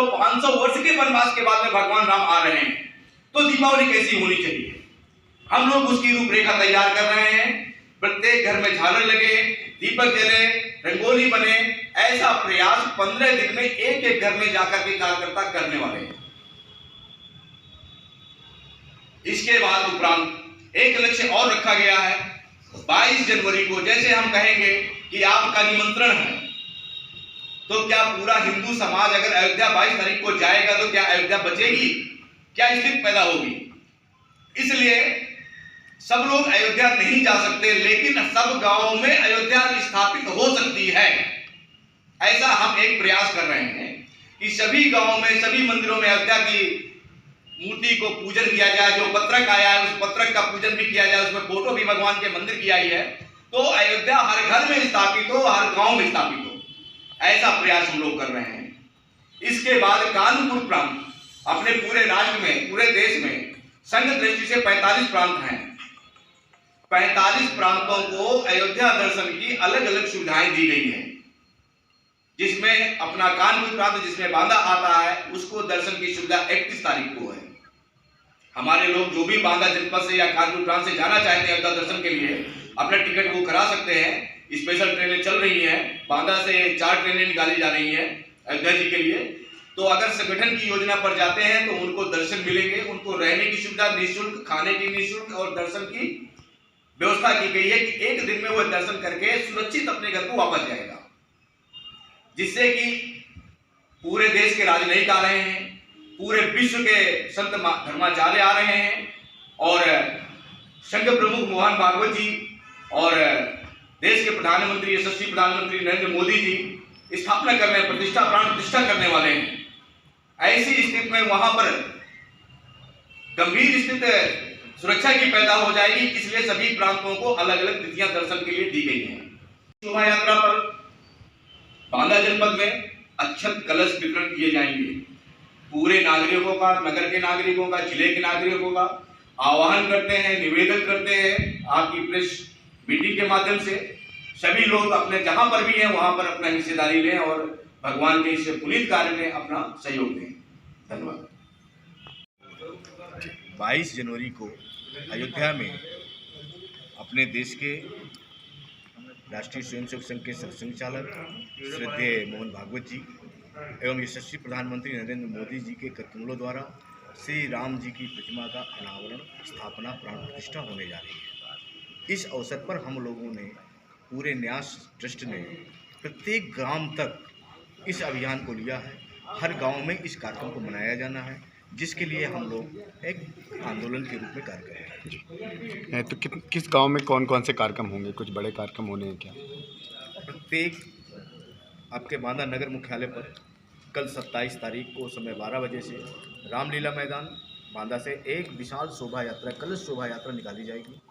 500 वर्ष के वनवास के बाद में भगवान राम आ रहे हैं, तो दीपावली कैसी होनी चाहिए। हम लोग उसकी रूपरेखा तैयार कर रहे हैं। प्रत्येक घर में झालर लगे, दीपक जले, रंगोली बने, ऐसा प्रयास 15 दिन में एक एक घर में जाकर के कार्यकर्ता करने वाले हैं। इसके बाद उपरांत एक लक्ष्य और रखा गया है। 22 जनवरी को जैसे हम कहेंगे कि आपका निमंत्रण है, तो क्या पूरा हिंदू समाज अगर अयोध्या 22 तारीख को जाएगा तो क्या अयोध्या बचेगी, क्या स्थिति पैदा होगी। इसलिए सब लोग अयोध्या नहीं जा सकते, लेकिन सब गांवों में अयोध्या स्थापित हो सकती है। ऐसा हम एक प्रयास कर रहे हैं कि सभी गांवों में, सभी मंदिरों में अयोध्या की मूर्ति को पूजन किया जाए। जो पत्रक आया है उस पत्रक का पूजन भी किया जाए, उसमें फोटो भी भगवान के मंदिर की आई है, तो अयोध्या हर घर में स्थापित हो, हर गांव में स्थापित हो। ऐसा प्रयास हम लोग कर रहे हैं। इसके बाद कानपुर प्रांत, अपने पूरे राष्ट्र में, पूरे देश में संघ दृष्टि से 45 प्रांत हैं। 45 प्रांतों को अयोध्या दर्शन की अलग अलग सुविधाएं दी गई हैं, जिसमें अपना कानपुर प्रांत जिसमें बांदा आता है, उसको दर्शन की सुविधा 31 तारीख को है। हमारे लोग जो भी बांदा जनपद से या कानपुर प्रांत से जाना चाहते हैं अयोध्या दर्शन के लिए, अपना टिकट वो करा सकते हैं। स्पेशल ट्रेनें चल रही हैं, बांदा से 4 ट्रेनें निकाली जा रही हैं अयोध्या जी के लिए। तो अगर संगठन की योजना पर जाते हैं तो उनको दर्शन मिलेंगे, उनको रहने की सुविधा निःशुल्क, खाने की निःशुल्क और दर्शन की व्यवस्था की गई है कि एक दिन में वह दर्शन करके सुरक्षित अपने घर को वापस जाएगा, जिससे कि पूरे देश के राजनयिक आ रहे हैं, पूरे विश्व के संत धर्माचार्य आ रहे हैं, और संघ प्रमुख मोहन भागवत जी और देश के प्रधानमंत्री, यशस्वी प्रधानमंत्री नरेंद्र मोदी जी स्थापना कर रहे हैं, प्रतिष्ठा, प्राण प्रतिष्ठा करने वाले हैं। ऐसी स्थिति में वहां पर गंभीर स्थिति सुरक्षा की पैदा हो जाएगी, इसलिए सभी प्रांतों को अलग अलग तिथियां दर्शन के लिए दी गई हैं। शोभा यात्रा पर बांदा जनपद में अक्षत कलश वितरण किए जाएंगे। पूरे नागरिकों का, नगर के नागरिकों का, जिले के नागरिकों का आह्वान करते हैं, निवेदन करते हैं आपकी प्रेस मीटिंग के माध्यम से, सभी लोग अपने जहां पर भी हैं वहां पर अपना हिस्सेदारी लें और भगवान के इस पुनीत कार्य में अपना सहयोग दें। धन्यवाद। 22 जनवरी को अयोध्या में अपने देश के राष्ट्रीय स्वयंसेवक संघ के संचालक श्रद्धेय मोहन भागवत जी एवं यशस्वी प्रधानमंत्री नरेंद्र मोदी जी के कदमों द्वारा श्री राम जी की प्रतिमा का अनावरण, स्थापना, प्राण प्रतिष्ठा होने जा रही है। इस अवसर पर हम लोगों ने, पूरे न्यास ट्रस्ट ने प्रत्येक ग्राम तक इस अभियान को लिया है। हर गांव में इस कार्यक्रम को मनाया जाना है, जिसके लिए हम लोग एक आंदोलन के रूप में कार्य कर रहे हैं। तो किस गांव में कौन कौन से कार्यक्रम होंगे? कुछ बड़े कार्यक्रम होने हैं क्या? प्रत्येक आपके बांदा नगर मुख्यालय पर कल 27 तारीख को समय 12 बजे से रामलीला मैदान बांदा से एक विशाल शोभा यात्रा, कलश शोभा यात्रा निकाली जाएगी,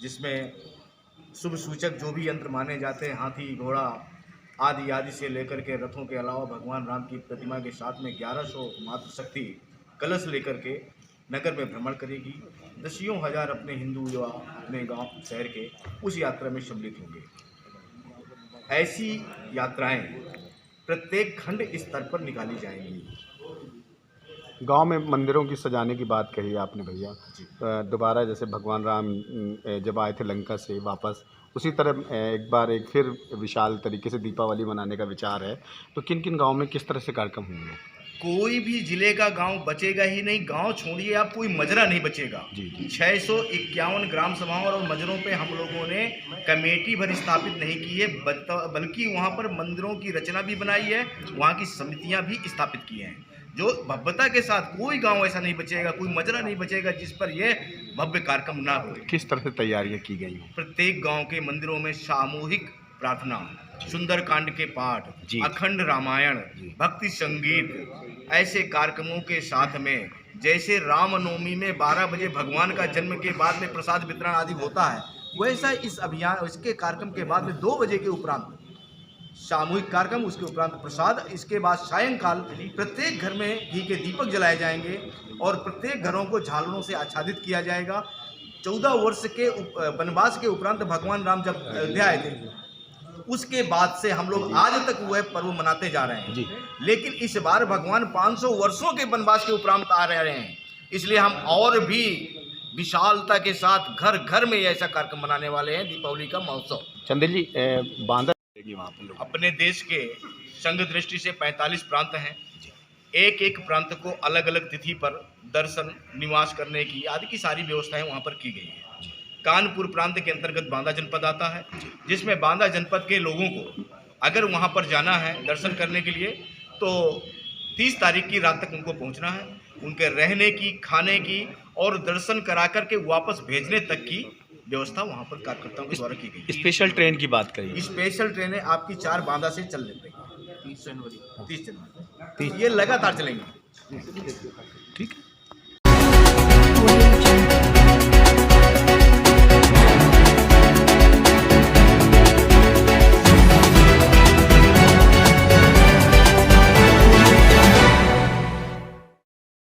जिसमें शुभ सूचक जो भी यंत्र माने जाते हैं, हाथी, घोड़ा आदि से लेकर के रथों के अलावा भगवान राम की प्रतिमा के साथ में 1100 मातृशक्ति कलश लेकर के नगर में भ्रमण करेगी। दसियों हजार अपने हिंदू युवा अपने गांव शहर के उस यात्रा में सम्मिलित होंगे। ऐसी यात्राएं प्रत्येक खंड स्तर पर निकाली जाएंगी। गांव में मंदिरों की सजाने की बात कही आपने भैया, दोबारा जैसे भगवान राम जब आए थे लंका से वापस, उसी तरह एक बार एक फिर विशाल तरीके से दीपावली मनाने का विचार है, तो किन किन गांव में किस तरह से कार्यक्रम होंगे? कोई भी जिले का गांव बचेगा ही नहीं। गांव छोड़िए, आप कोई मजरा नहीं बचेगा। 651 ग्राम सभाओं और मजरों पे हम लोगों ने कमेटी भर स्थापित नहीं की है, बल्कि वहां पर मंदिरों की रचना भी बनाई है, वहां की समितियां भी स्थापित की हैं, जो भव्यता के साथ कोई गांव ऐसा नहीं बचेगा, कोई मजरा नहीं बचेगा जिस पर यह भव्य कार्यक्रम ना हो। किस तरह से तैयारियां की गई? प्रत्येक गांव के मंदिरों में सामूहिक प्रार्थना, सुंदरकांड के पाठ, अखंड रामायण, भक्ति संगीत, ऐसे कार्यक्रमों के साथ में जैसे रामनवमी में 12 बजे भगवान का जन्म के बाद में प्रसाद वितरण आदि होता है, वैसा इस अभियान, इसके कार्यक्रम के बाद में 2 बजे के उपरांत सामूहिक कार्यक्रम, उसके उपरांत प्रसाद, इसके बाद सायंकाल प्रत्येक घर में घी के दीपक जलाए जाएंगे और प्रत्येक घरों को झालरों से आच्छादित किया जाएगा। 14 वर्ष के वनवास के उपरांत भगवान राम जब अयोध्या आए थे, उसके बाद से हम लोग आज तक वह पर्व मनाते जा रहे हैं। जी। लेकिन इस बार भगवान 500 वर्षों के वनवास के उपरांत आ रहे हैं, इसलिए हम और भी विशालता के साथ घर घर में ऐसा कार्यक्रम मनाने वाले हैं, दीपावली का महोत्सव। चंदेल जी, बांदा वहाँ पर लोग अपने देश के संघ दृष्टि से 45 प्रांत हैं। एक एक प्रांत को अलग अलग तिथि पर दर्शन, निवास करने की आदि की सारी व्यवस्थाएं वहां पर की गई हैं। कानपुर प्रांत के अंतर्गत बांदा जनपद आता है, जिसमें बांदा जनपद के लोगों को अगर वहां पर जाना है दर्शन करने के लिए तो 30 तारीख की रात तक उनको पहुंचना है। उनके रहने की, खाने की और दर्शन करा करके वापस भेजने तक की व्यवस्था वहां पर कार्यकर्ताओं के द्वारा की गई। स्पेशल ट्रेन की बात करिए। स्पेशल ट्रेनें आपकी 4 बांदा से चल रही है 30 जनवरी ये लगातार चलेंगी। ठीक है।